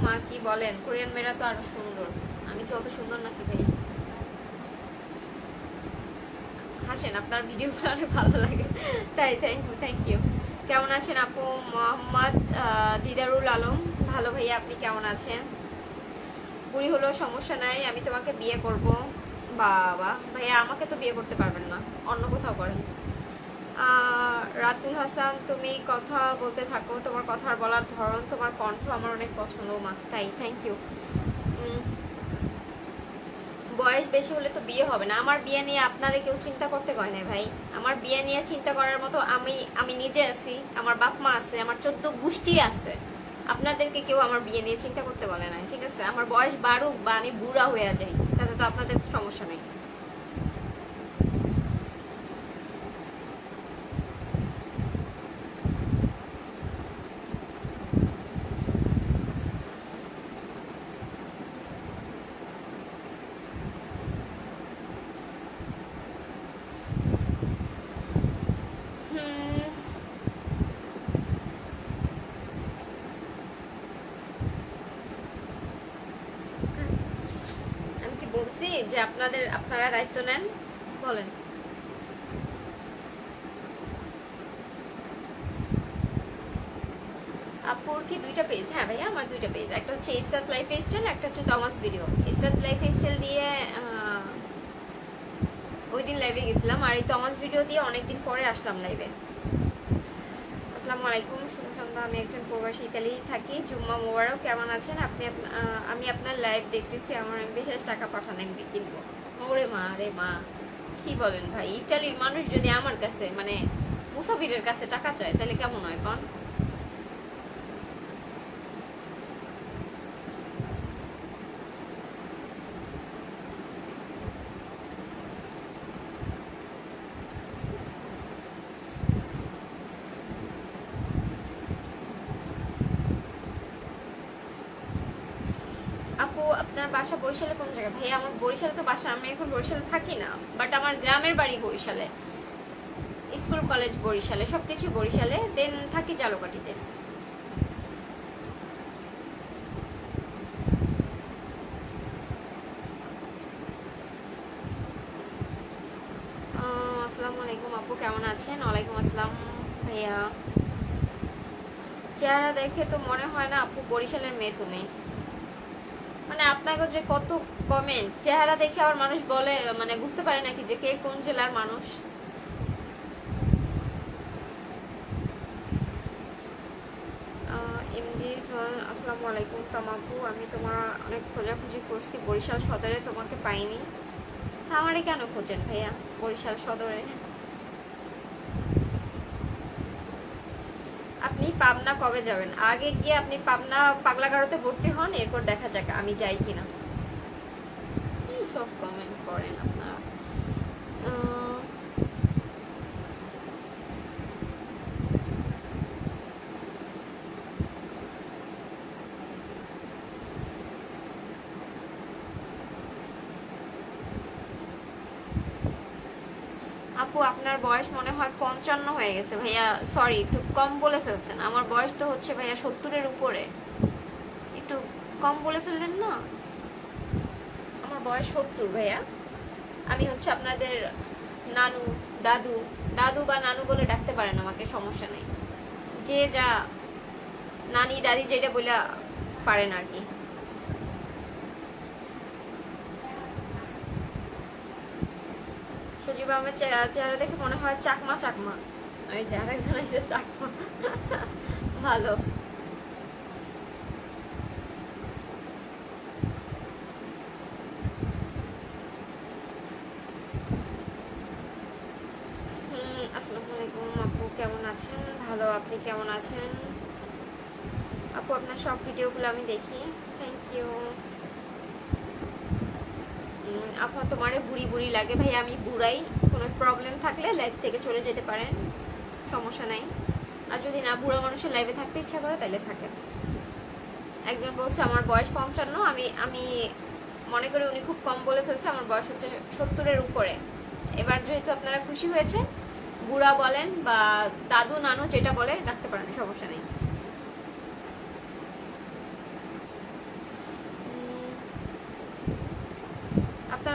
মা কি বলেন, কোরিয়ান মেয়েরা তো আরো সুন্দর। আমি কি অত সুন্দর নাকি ভাই? হাসেন, আপনার ভিডিওগুলো অনেক ভালো লাগে তাই। Thank you. কেমন আছেন আপু? মোহাম্মদ দিদারুল আলম। ভালো ভাইয়া, আপনি কেমন আছেন? বুড়ি হলেও সমস্যা নাই, আমি তোমাকে বিয়ে করব। বাবা ভাইয়া, আমাকে তো বিয়ে করতে পারবেন না, অন্য কোথাও করেন। রাতুল হাসান, তুমি কথা বলতে থাকো, তোমার কথার বলার ধরন, তোমার কণ্ঠ আমার অনেক পছন্দ মা। তাই, থ্যাংক ইউ। বয়স বেশি হলে তো বিয়ে হবে না। আমার বিয়ে নিয়ে আপনারা কেউ চিন্তা করতে কয় না ভাই। আমার বিয়ে নিয়ে চিন্তা করার মতো আমি নিজে আছি, আমার বাপ মা আছে, আমার 14 গোষ্ঠী আছে। আপনাদেরকে কেউ আমার বিয়ে নিয়ে চিন্তা করতে বলে না, ঠিক আছে? আমার বয়স বাড়ুক বা আমি বুড়া হয়ে যাই, তাতে তো আপনাদের সমস্যা নেই। আমি কি বলছি যে আপনারা দায়িত্ব নেন? বলেন। আপুর কি দুইটা পেজ? হ্যাঁ ভাইয়া, আমার দুইটা পেজ, একটা হচ্ছে স্টার্ট লাইফ স্টাইল, একটা হচ্ছে Thomas video. Start life style দিয়ে ওই দিন লাইভে গেছিলাম, আর এই টমাস ভিডিও দিয়ে অনেকদিন পরে আসলাম লাইভে। আসসালামু আলাইকুম, শুভ সন্ধ্যা। আমি একজন প্রবাসী, ইতালি থাকি। জুম্মা মোবারক। কেমন আছেন আপনি? আমি আপনার লাইভ দেখতেছি, আমার বিশেষ টাকা পাঠান, আমি কিনবো। ওরে মা রে মা, কি বলেন ভাই? ইটালির মানুষ যদি আমার কাছে মানে মুসাফিরের কাছে টাকা চায় তাহলে কেমন হয় কন? আপু, আপনার বাসা বরিশালে কোন জায়গায়? ভাই আমার বরিশালে তো বাসা, আমি এখন বরিশালে থাকি না, বাট আমার গ্রামের বাড়ি বরিশালে, স্কুল কলেজ বরিশালে, সবকিছু বরিশালে, দেন থাকি জালকাঠিতে। আসসালামু আলাইকুম আপু, কেমন আছেন? ওয়ালাইকুম আসসালাম ভাইয়া। চেহারা দেখে তো মনে হয় না আপু বরিশালের মেয়ে তুমি। মানে আপনাকে যে কত কমেন্ট, চেহারা দেখে আবার মানুষ বলে, মানে বুঝতে পারে নাকি যে কে কোন জেলার মানুষ? এমডি সোহান, আসসালামু আলাইকুম তামাপু। আমি তোমার অনেক খোঁজাখুঁজি করছি বরিশাল সদরে, তোমাকে পাইনি। আমারে কেন খোঁজেন ভাইয়া বরিশাল সদরে? আপনি পাবনা কবে যাবেন? আগে গিয়ে আপনি পাবনা পাগলাগারোতে ভর্তি হন, এরপর দেখা যাক আমি যাই কিনা। কি সব কমেন্ট করেন আপনারা? আপু, আপনার বয়স মনে হয় 55 হয়ে গেছে ভাইয়া। সরি, একটু কম বলে ফেলছেন। আমার বয়স তো হচ্ছে ভাইয়া 70-এর উপরে, একটু কম বলে ফেললেন না? আমার বয়স 70 ভাইয়া। আমি হচ্ছে আপনাদের নানু, দাদু, দাদু বা নানু বলে ডাকতে পারেন আমাকে, সমস্যা নেই। যে যা নানি দাদি যেটা বলে পারেন আর কি। সজীব আহমেদ চেহারা দেখে মনে হয় চাকমা চাকমা। ওই যে আরেকজন আছে চাকমা। ভালো। আসসালামু আলাইকুম আপু, কেমন আছেন? ভালো, আপনি কেমন আছেন? আপু, আপনার সব ভিডিওগুলো আমি দেখি, থ্যাংক ইউ। আপু, তোমারে বুড়ি বুড়ি লাগে ভাই, আমি বুড়াই। কোনো প্রবলেম থাকলে লাইভ থেকে চলে যেতে পারেন, সমস্যা নাই। আর যদি না বুড়া মানুষের লাইভে থাকতে ইচ্ছা করে তাহলে থাকেন। একজন বলছে আমার বয়স 55, আমি আমি মনে করি উনি খুব কম বলে ফেলছে, আমার বয়স হচ্ছে 70-এর উপরে। এবার যেহেতু আপনারা খুশি হয়েছেন, বুড়া বলেন বা দাদু নানু যেটা বলে ডাকতে পারেন, সমস্যা নেই।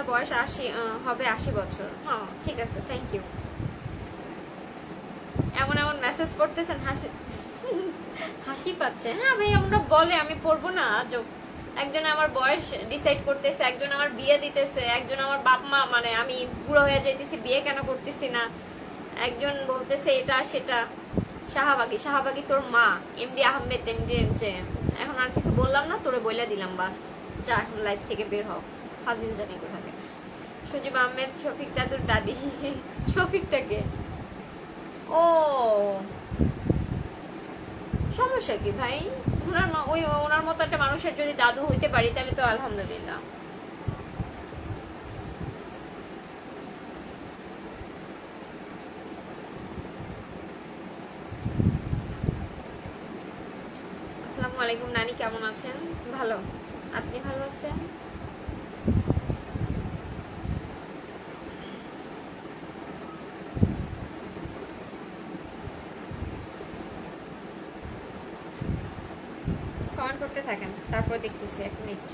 বয়স 80 হবে, 80 বছর। হ্যাঁ ঠিক আছে, থ্যাংক ইউ। এমন এমন মেসেজ করতেছেন, হাসি হাসি পাচ্ছে। হ্যাঁ ভাই, আমরা বলে আমি পড়বো না আজব। একজন আমার বয়স ডিসাইড করতেছে, একজন আমার বিয়ে দিতেছে, একজন আমার বাপ মা, মানে আমি বুড়ো হয়ে যাইতেছি বিয়ে কেন করতেছি না, একজন বলতেছে এটা সেটা। শাহবাগী, শাহবাগী তোর মা, এমডি আহমেদ, এমডি যে এখন আর কিছু বললাম না, তোরে বইলা দিলাম বাস। যা এখন লাইফ থেকে বের হও, ফাজিল জানি কোথাকে। সজীব আহমেদ, শফিক দাদুর দাদি। শফিকটাকে, ও সমস্যা কি ভাই? ওনার মতো একটা মানুষের যদি দাদু হইতে পারি তাহলে তো আলহামদুলিল্লাহ। আসসালামু আলাইকুম নানি, কেমন আছেন? ভালো, আপনি ভালো আছেন? কমেন্ট করতে থাকেন, তারপর দেখতেছি, 1 মিনিট।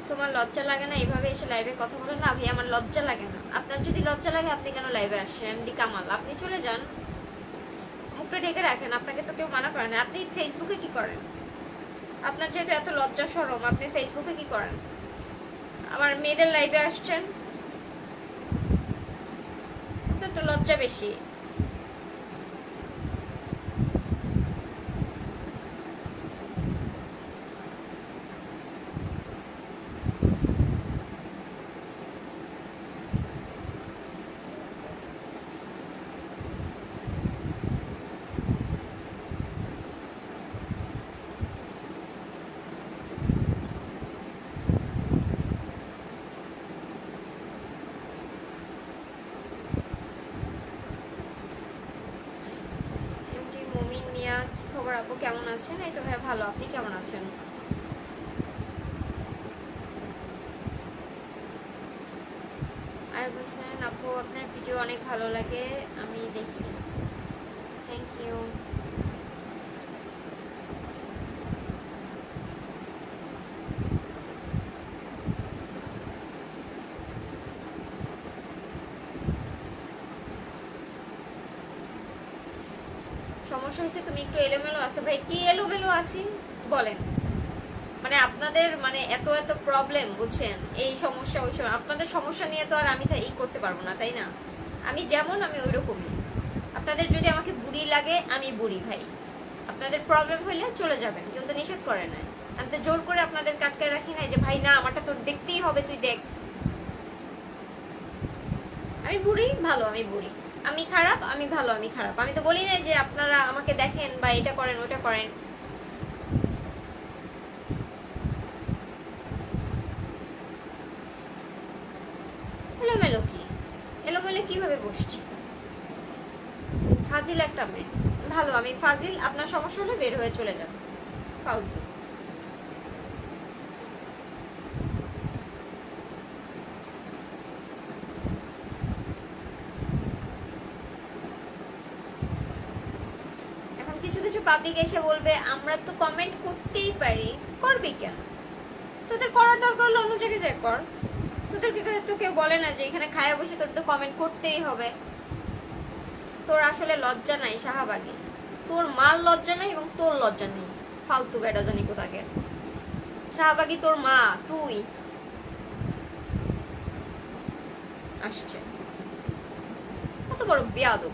তোমার লজ্জা লাগে না এইভাবে এসে লাইভে কথা বলে? না ভাই, আমার লজ্জা লাগে না। আপনার যদি লজ্জা লাগে আপনি কেন লাইভে আসেন? এমডি কামাল, আপনি চলে যান, মুখটা ঢেকে রাখেন, আপনাকে তো কেউ মানা করে না। আপনি ফেসবুকে কি করেন? আপনার যেহেতু এত লজ্জা শরম, আপনি ফেসবুকে কি করেন? আমার মেয়েদের লাইভে আসছেন, আপনার তো লজ্জা বেশি। কি খবর আপু, কেমন আছেন? এই তো ভাই ভালো, আপনি কেমন আছেন? আর বলছেন আপু আপনার ভিডিও অনেক ভালো লাগে, আমি দেখি, থ্যাংক ইউ। সমস্যা হয়েছে তুমি একটু এলোমেলো আছে। ভাই কি এলোমেলো আছি বলেন? মানে আপনাদের মানে এত এত প্রবলেম, বুঝছেন, এই সমস্যা ওই সময়, আপনাদের সমস্যা নিয়ে তো আর আমি ই করতে পারবো না, তাই না? আমি যেমন আমি ওই রকমই। আপনাদের যদি আমাকে বুড়ি লাগে আমি বুড়ি ভাই, আপনাদের প্রবলেম হইলে চলে যাবেন, কিন্তু নিষেধ করে না। আমি তো জোর করে আপনাদের কাটকে রাখি নাই যে ভাই না আমারটা তোর দেখতেই হবে, তুই দেখ। আমি বুড়ি ভালো, আমি বুড়ি, আমি খারাপ আমি ভালো, আমি খারাপ। আমি তো বলি না যে আপনারা আমাকে দেখেন বা এটা করেন ওটা করেন। এলোমেলো কি? এলোমেলো কিভাবে বসছি? ফাজিল একটা মেয়ে। ভালো, আমি ফাজিল, আপনার সমস্যা হলে বের হয়ে চলে যান, ফালতু। এখন কিছু কিছু পাবলিক এসে বলবে আমরা তো কমেন্ট করতেই পারি। করবি কেন? তোদের করার দরকার হলে অন্য জায়গায় যাই কর। তোদেরকে তো কেউ বলে না যে এখানে খায়া বসে তোর তো কমেন্ট করতেই হবে। তোর আসলে লজ্জা নাই শাহবাগী, তোর মাল লজ্জা নাই এবং তোর লজ্জা নেই, ফালতু বেটা জানি কোথাকে। শাহবাগী তোর মা, তুই আসছে কত বড় বেয়াদব।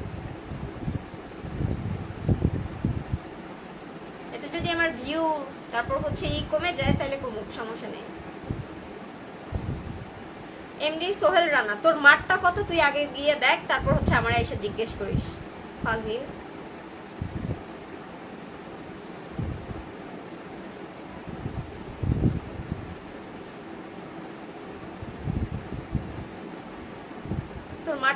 এতে যদি আমার ভিউ তারপর হচ্ছে কমে যায় তাহলে কোনো সমস্যা নেই। এমডি সোহেল রানা, তোর মাঠটা কত তুই আগে গিয়ে দেখ, তারপর হচ্ছে আমার এসে জিজ্ঞেস করিস, ফাজিল। তোর মার